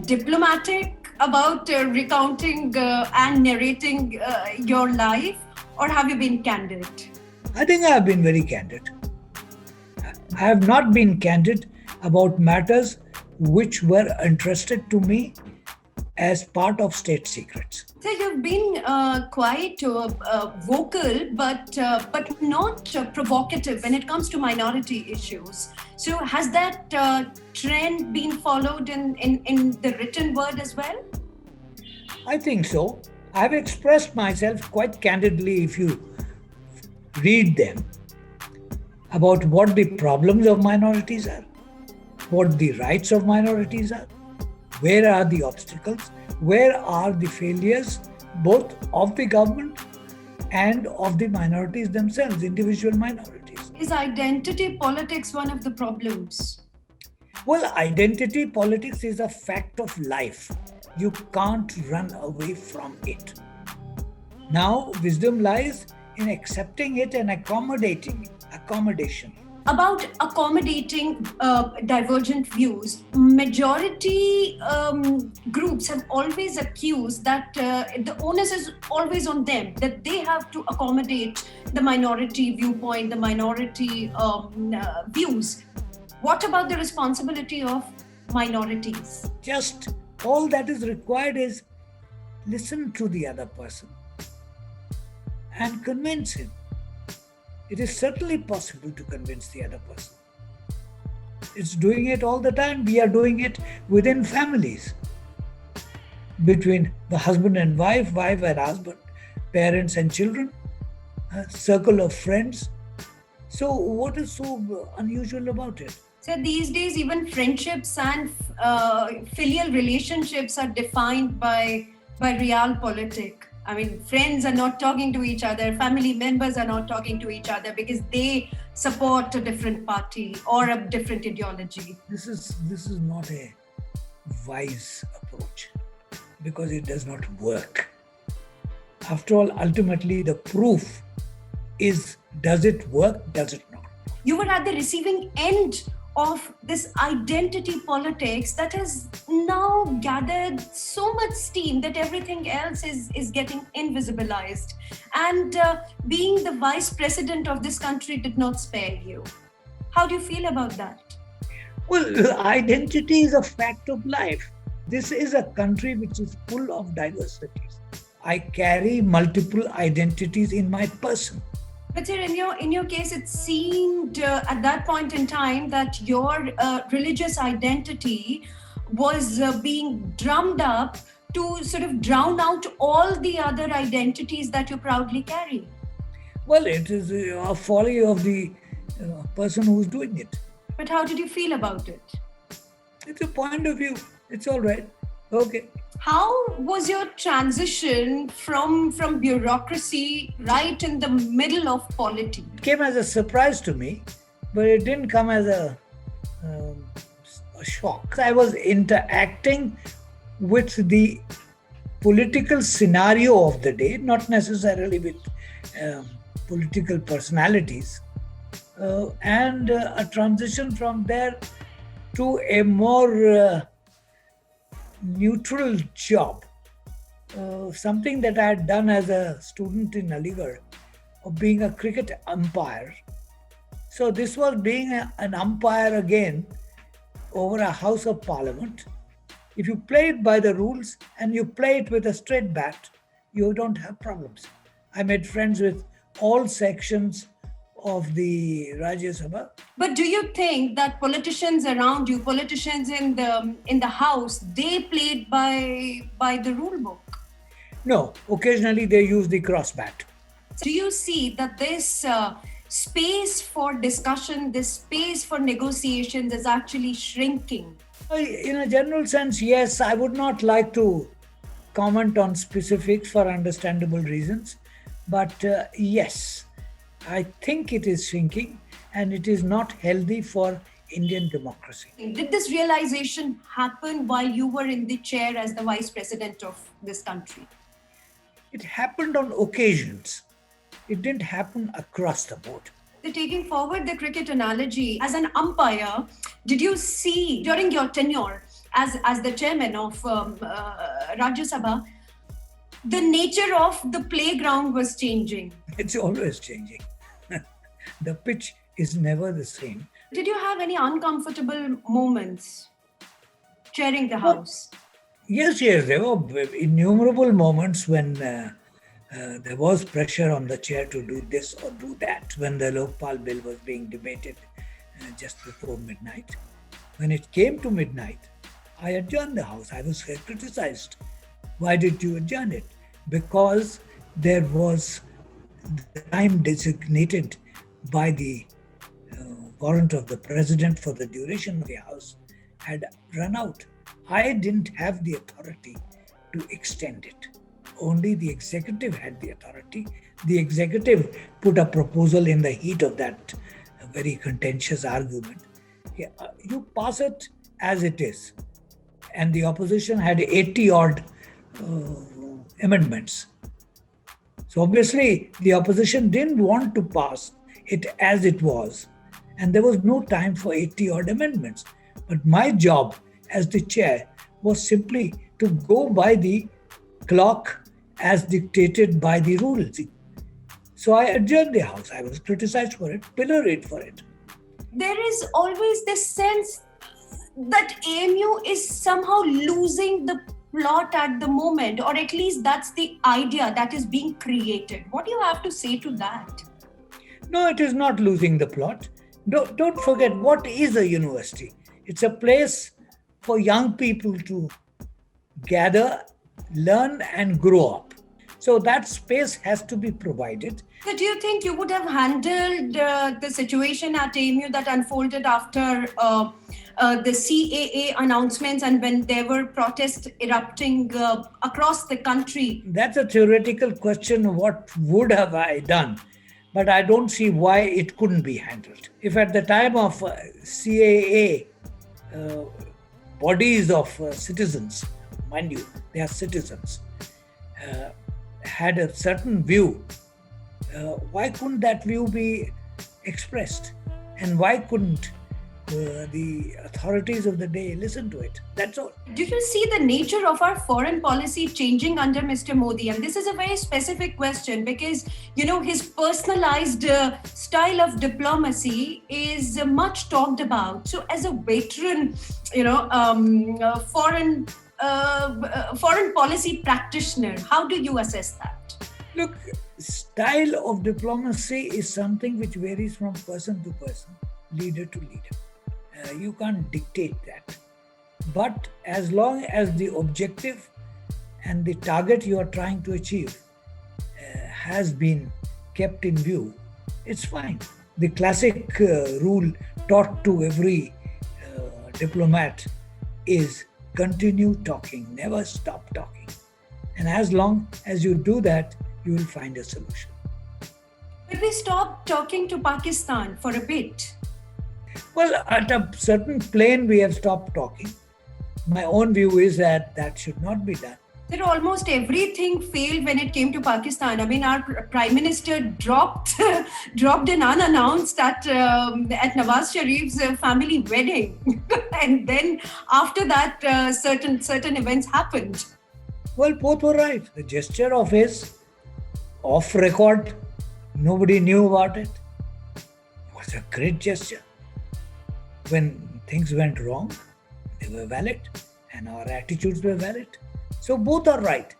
diplomatic about recounting and narrating your life, or have you been candid? I think I have been very candid. I have not been candid about matters which were entrusted to me as part of state secrets. So you've been quite vocal, but not provocative when it comes to minority issues. So has that trend been followed in the written word as well? I think so. I've expressed myself quite candidly, if you read them, about what the problems of minorities are, what the rights of minorities are, where are the obstacles, where are the failures, both of the government and of the minorities themselves, individual minorities. Is identity politics one of the problems? Well, identity politics is a fact of life. You can't run away from it. Now, wisdom lies in accepting it and accommodation. About accommodating divergent views, majority groups have always accused that the onus is always on them, that they have to accommodate the minority viewpoint, the minority views. What about the responsibility of minorities? Just all that is required is listen to the other person and convince him. It is certainly possible to convince the other person. It's doing it all the time. We are doing it within families, between the husband and wife and husband, parents and children, a circle of friends. So what is so unusual about it? So these days, even friendships and filial relationships are defined by realpolitik. I mean, friends are not talking to each other, family members are not talking to each other because they support a different party or a different ideology. This is not a wise approach because it does not work. After all, ultimately the proof is, does it work, does it not? You were at the receiving end of this identity politics that has now gathered so much steam that everything else is getting invisibilized. And being the vice president of this country did not spare you. How do you feel about that? Well, identity is a fact of life. This is a country which is full of diversities. I carry multiple identities in my person. But sir, in your case, it seemed at that point in time that your religious identity was being drummed up to sort of drown out all the other identities that you proudly carry. Well, it is a folly of the person who's doing it. But how did you feel about it? It's a point of view. It's all right. Okay. How was your transition from bureaucracy right in the middle of polity? It came as a surprise to me, but it didn't come as a shock. I was interacting with the political scenario of the day, not necessarily with political personalities, and a transition from there to a more neutral job, something that I had done as a student in Aligarh, of being a cricket umpire. So this was being an umpire again over a House of Parliament. If you play it by the rules and you play it with a straight bat, you don't have problems. I made friends with all sections of the Rajya Sabha. But do you think that politicians around you, politicians in the house, they played by the rule book? No, occasionally they use the cross bat. Do you see that this space for discussion, this space for negotiations is actually shrinking? In a general sense, yes. I would not like to comment on specifics for understandable reasons, but yes, I think it is shrinking and it is not healthy for Indian democracy. Did this realization happen while you were in the chair as the vice president of this country? It happened on occasions. It didn't happen across the board. Taking forward the cricket analogy, as an umpire, did you see during your tenure as the chairman of Rajya Sabha, the nature of the playground was changing. It's always changing. The pitch is never the same. Did you have any uncomfortable moments chairing the But house? yes, yes, there were innumerable moments when there was pressure on the chair to do this or do that. When the Lokpal bill was being debated just before midnight. When it came to midnight, I adjourned the house. I was criticized. Why did you adjourn it? Because there was the time designated by the warrant of the president for the duration of the house had run out. I didn't have the authority to extend it. Only the executive had the authority. The executive put a proposal in the heat of that very contentious argument. Yeah, you pass it as it is. And the opposition had 80 odd amendments. So obviously, the opposition didn't want to pass it as it was. And there was no time for 80 odd amendments. But my job as the chair was simply to go by the clock as dictated by the rules. So I adjourned the house. I was criticized for it, pilloried for it. There is always this sense that AMU is somehow losing the plot at the moment, or at least that's the idea that is being created. What do you have to say to that? No, it is not losing the plot. Don't forget, what is a university? It's a place for young people to gather, learn, and grow up. So that space has to be provided. So do you think you would have handled the situation at AMU that unfolded after the CAA announcements and when there were protests erupting across the country? That's a theoretical question. What would have I done? But I don't see why it couldn't be handled. If at the time of CAA, bodies of citizens, mind you, they are citizens, had a certain view, why couldn't that view be expressed? And why couldn't the authorities of the day listen to it? That's all. Do you see the nature of our foreign policy changing under Mr. Modi? And this is a very specific question because, you know, his personalized style of diplomacy is much talked about. So as a veteran, you know, foreign policy practitioner, how do you assess that? Look, style of diplomacy is something which varies from person to person, leader to leader. You can't dictate that. But as long as the objective and the target you are trying to achieve has been kept in view, it's fine. The classic rule taught to every diplomat is continue talking, never stop talking. And as long as you do that, you will find a solution. But we stopped talking to Pakistan for a bit. Well, at a certain plane, we have stopped talking. My own view is that that should not be done. There almost everything failed when it came to Pakistan. I mean, our Prime Minister dropped an unannounced at Nawaz Sharif's family wedding. And then after that, certain events happened. Well, both were right. The gesture of his off record, nobody knew about it, was a great gesture. When things went wrong, they were valid and our attitudes were valid. So both are right.